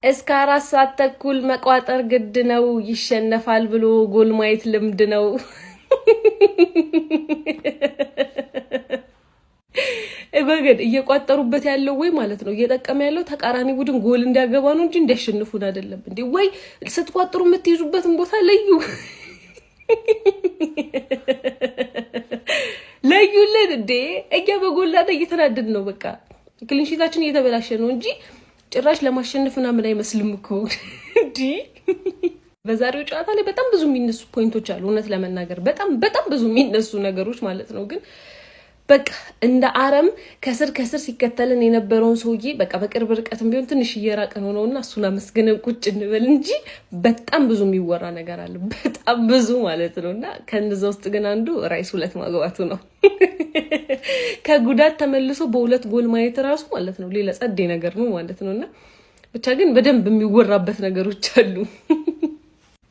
እስከ 4 ሰዓት ተኩል መቋጠር ግድ ነው ይሸነፋል ብሎ ጎል ማየት ልምድ ነው። እበገድ እየቋጠሩበት ያለው ወይ ማለት ነው እየጠቀመ ያለው ተቃራኒ ቡድን ጎል እንዲያገባ ነው እንጂ እንዲያሸንፉን አይደለም እንዴ። ወይ ስትቋጥሩ የምትይዙበትን ቦታ ለዩ ለዩልን እንዴ። እኛ በጎላታ እየተናደድ ነው። በቃ ክሊንሺታችን እየተበላሸ ነው እንጂ ጭራሽ ለማሸነፍና ምን አይመስልም እኮ እንዴ። በዛሬው ጨዋታ ላይ በጣም ብዙ የሚነሱ ፖይንቶች አሉ። እውነት ለመናገር በጣም ብዙ የሚነሱ ነገሮች ማለት ነው። ግን በቃ እንደ አረም ከስር ሲከተልን የነበረውን ሰውዬ በቃ በቅርብ ርቀትም ቢሆን ትንሽ እየራቀን ሆነውና እሱን አመስግነን ቁጭ እንበል እንጂ በጣም ብዙ የሚወራ ነገር አለ። በጣም ብዙ ማለት ነውና ከነዛ ውስጥ ግን አንዱ ራይስ 2 ማግባቱ ነው። ከጉዳት ተመልሶ በ2 ጎል ማየት ራሱ ማለት ነው ሌላ ጸዴ ነገር ነው ማለት ነውና ብቻ ግን በደንብ የሚወራበት ነገሮች አሉ።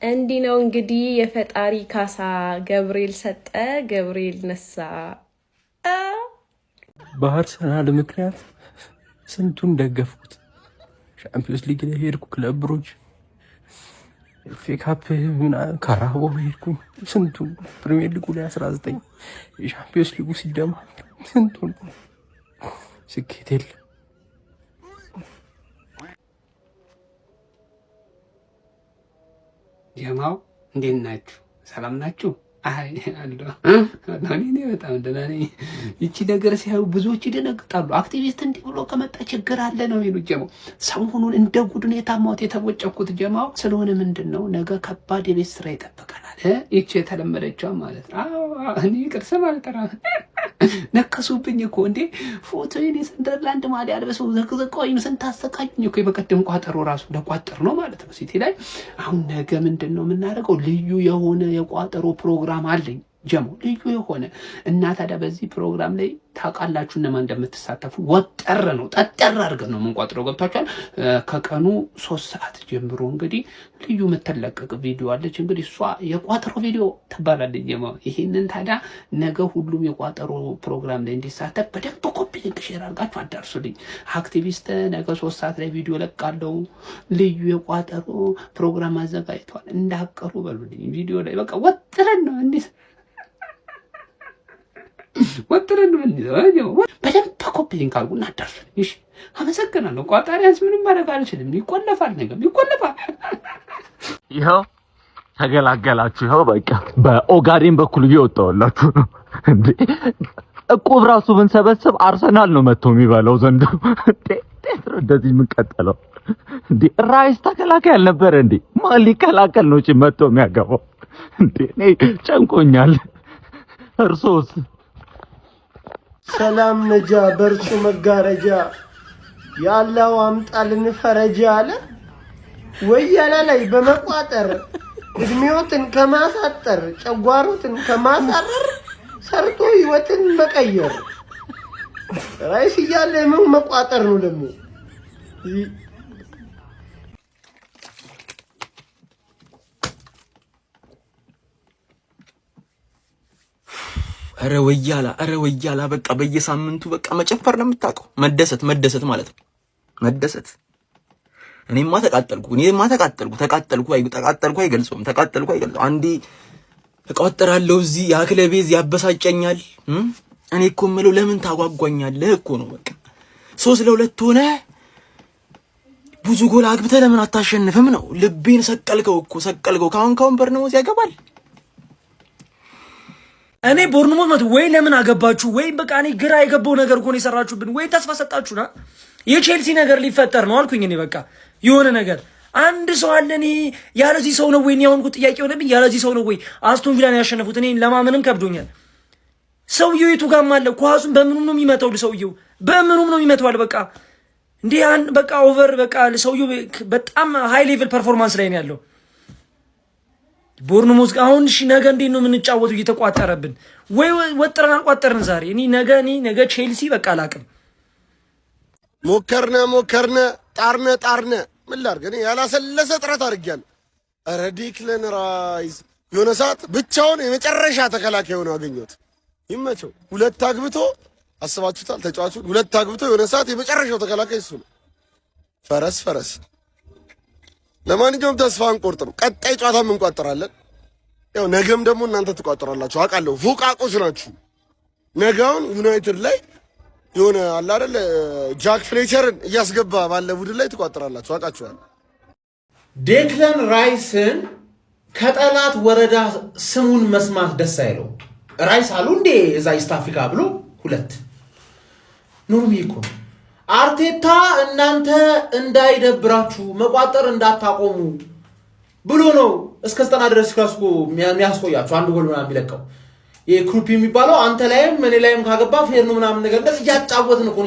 እንዲህ ነው እንግዲህ የፈጣሪ ካሳ። ገብርኤል ሰጠ፣ ገብርኤል ነሳ። በአርሰናል ምክንያት ስንቱን ደገፍኩት። ሻምፒዮንስ ሊግ ላይ ሄድኩ፣ ክለብ ብሩጅ፣ ኤፍ ኤ ካፕ፣ ካራቦ ሄድኩኝ። ስንቱን ፕሪሚየር ሊጉ ላይ 19 የሻምፒዮንስ ሊጉ ሲደማ ስንቱን ስኬት የለ። ጀማው እንዴት ናችሁ? ሰላም ናችሁ? አይ አሎ እኔ በጣም ደህና ነኝ። ይቺ ነገር ሲያዩ ብዙዎች ይደነግጣሉ። አክቲቪስት እንዲህ ብሎ ከመጣ ችግር አለ ነው የሚሉት። ጀማው ሰሞኑን እንደ ጉድ ነው የታማሁት የተቦጨኩት ጀማው። ስለሆነ ምንድነው ነገ ከባድ የቤት ስራ ይጠብቀናል። ይቺ የተለመደችው ማለት ነው። እኔ ቅርስ ማለት ነከሱብኝ እኮ እንዴ። ፎቶዬን የሰንደርላንድ ማሊያ አልበሰው ዘቅዘቀውኝ ስንት አሰቃዩኝ እኮ። በቀደም ቋጠሮ ራሱ ለቋጠር ነው ማለት ነው ሲቲ ላይ። አሁን ነገ ምንድነው የምናደርገው? ልዩ የሆነ የቋጠሮ ፕሮግራም አለኝ ጀሞ፣ ልዩ የሆነ እና ታዲያ በዚህ ፕሮግራም ላይ ታውቃላችሁ እነማን እንደምትሳተፉ። ወጠር ነው ጠጠር አድርገን ነው የምንቋጥረው። ገብታችኋል? ከቀኑ 3 ሰዓት ጀምሮ እንግዲህ ልዩ የምትለቀቅ ቪዲዮ አለች። እንግዲህ እሷ የቋጠሮ ቪዲዮ ትባላለች ጀሞ። ይሄንን ታዲያ ነገ ሁሉም የቋጠሮ ፕሮግራም ላይ እንዲሳተፍ በደንብ ኮፒ ሊንክ ሼር አድርጋችሁ አዳርሱልኝ። አክቲቪስት ነገ 3 ሰዓት ላይ ቪዲዮ ለቃለው። ልዩ የቋጠሮ ፕሮግራም አዘጋጅቷል እንዳቀሩ በሉልኝ ቪዲዮ ላይ። በቃ ወጥረን ነው እንዴ ወጥረን ነው በደንብ ኮፒ ሊንክ አድርጉና አዳርሱልኝ። እሺ አመሰግናለሁ። ቋጣሪያንስ ምንም ማድረግ አልችልም። ይቆለፋል፣ ነገም ይቆለፋል። ይኸው ተገላገላችሁ። ይኸው በቃ በኦጋዴን በኩል እየወጣሁላችሁ ነው እንዴ። እቁብ ራሱ ብንሰበስብ አርሰናል ነው መጥቶ የሚበላው ዘንድሮ። እንደዚህ የምንቀጥለው እንዴ? ራይስ ተከላካይ አልነበረ እንዴ? ማን ሊከላከል ነው መጥቶ የሚያገባው እንዴ? እኔ ጨንቆኛል። እርሶስ? ሰላም ነጃ በርሱ መጋረጃ ያለው አምጣልን ፈረጃ አለ። ወያላ ላይ በመቋጠር እድሜዎትን ከማሳጠር ጨጓሮትን ከማሳረር ሰርቶ ህይወትን መቀየር። ራይስ እያለ ምን መቋጠር ነው ደግሞ? አረ ወያላ በቃ በየሳምንቱ በቃ መጨፈር ነው የምታውቀው። መደሰት ማለት ነው መደሰት። እኔማ ተቃጠልኩ አይገልጸውም። አንዴ እቋጠራለሁ እዚህ ያክለቤዝ ያበሳጨኛል። እኔ እኮ የምለው ለምን ታጓጓኛለህ እኮ ነው። በቃ 3-2 ሆነ ብዙ ጎል አግብተህ ለምን አታሸንፍም ነው። ልቤን ሰቀልከው። ካሁን በርነሞዝ ያገባል። እኔ ቦርንሞት ወይ ለምን አገባችሁ? ወይ በቃ እኔ ግራ የገባው ነገር እኮ ነው የሰራችሁብን። ወይ ተስፋ ሰጣችሁና የቼልሲ ነገር ሊፈጠር ነው አልኩኝ። እኔ በቃ የሆነ ነገር አንድ ሰው አለ። እኔ ያለዚህ ሰው ነው ወይ? እኔ አሁን ጥያቄ ሆነብኝ። ያለዚህ ሰው ነው ወይ አስቶን ቪላን ያሸነፉት? እኔ ለማመንም ከብዶኛል። ሰውየው የቱ ጋርም አለ? ኳሱን በምኑም ነው የሚመታው። ሰውየው በምኑም ነው የሚመታው። በቃ እንዴ በቃ ኦቨር በቃ ሰውየው በጣም ሃይ ሌቭል ፐርፎርማንስ ላይ ነው ያለው። ቦርንሞዝ አሁን እሺ ነገ እንዴት ነው የምንጫወተው? እየተቋጠረብን ወይ ወጥረን አልቋጠርን ዛሬ። እኔ ነገ ቼልሲ በቃ አላቅም። ሞከርነ ጣርነ ምን ላድርግ? እኔ ያላሰለሰ ጥረት አድርጌያለሁ። ኧረ ዲክለን ራይስ የሆነ ሰዓት ብቻውን የመጨረሻ ተከላካይ ሆኖ አገኘሁት። ይመቸው። 2 አግብቶ አስባችሁታል? ተጫዋቹ 2 አግብቶ የሆነ ሰዓት የመጨረሻው ተከላካይ እሱ ነው። ፈረስ ለማንኛውም ተስፋ አንቆርጥም። ቀጣይ ጨዋታም እንቋጥራለን። ያው ነገም ደግሞ እናንተ ትቋጥራላችሁ አውቃለሁ። ፎቃቆች ናችሁ። ነገውን ዩናይትድ ላይ የሆነ አለ አይደል ጃክ ፍሌቸርን እያስገባ ባለ ቡድን ላይ ትቋጥራላችሁ አውቃችኋለሁ። ዴክለን ራይስን ከጠላት ወረዳ ስሙን መስማት ደስ አይለው። ራይስ አሉ እንዴ እዛ ኢስት አፍሪካ ብሎ 2 ኖርሚ እኮ አርቴታ እናንተ እንዳይደብራችሁ መቋጠር እንዳታቆሙ ብሎ ነው እስከ 90 ድረስ ክላስኮ የሚያስቆያችሁ አንድ ጎል ምናምን የሚለቀው። የክሩፕ የሚባለው አንተ ላይም እኔ ላይም ካገባ ፌር ነው ምናምን ነገር እንደዚህ እያጫወትን እኮ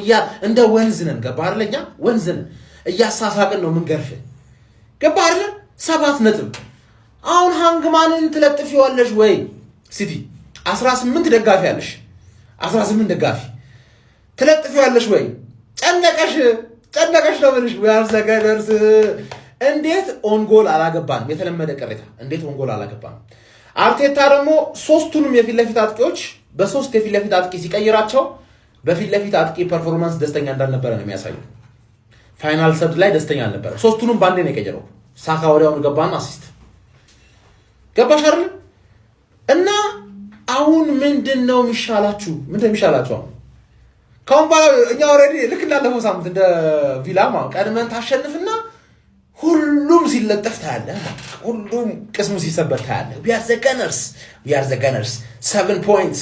እንደ ወንዝ ነን። ገባ አይደለኛ? ወንዝ ነን እያሳሳቅን ነው ምንገርፍ። ገባ አይደለ? 7 ነጥብ። አሁን ሃንግማንን ትለጥፊዋለሽ ወይ? ሲቲ 18 ደጋፊ አለሽ፣ 18 ደጋፊ ትለጥፊዋለሽ ወይ? ጨነቀሽ ነው ምንሽ? ያርዘገደርስ እንዴት ኦንጎል አላገባንም? የተለመደ ቅሬታ እንዴት ኦንጎል አላገባንም? አርቴታ ደግሞ 3ቱንም የፊት ለፊት አጥቂዎች በ3 የፊት ለፊት አጥቂ ሲቀይራቸው በፊት ለፊት አጥቂ ፐርፎርማንስ ደስተኛ እንዳልነበረ ነው የሚያሳየው። ፋይናል ሰብድ ላይ ደስተኛ አልነበረ። 3ቱንም ባንዴ ነው የቀየረው። ሳካ ወዲያውኑ ገባና አሲስት ገባሽ አይደል? እና አሁን ምንድነው የሚሻላችሁ? አሁን ካሁን በኋላ እኛ ኦሬዲ ልክ እንዳለፈው ሳምንት እንደ ቪላማ ቀድመን ታሸንፍና ሁሉም ሲለጠፍ ታያለህ። ሁሉም ቅስሙ ሲሰበር ታያለህ። we are the gunners 7 points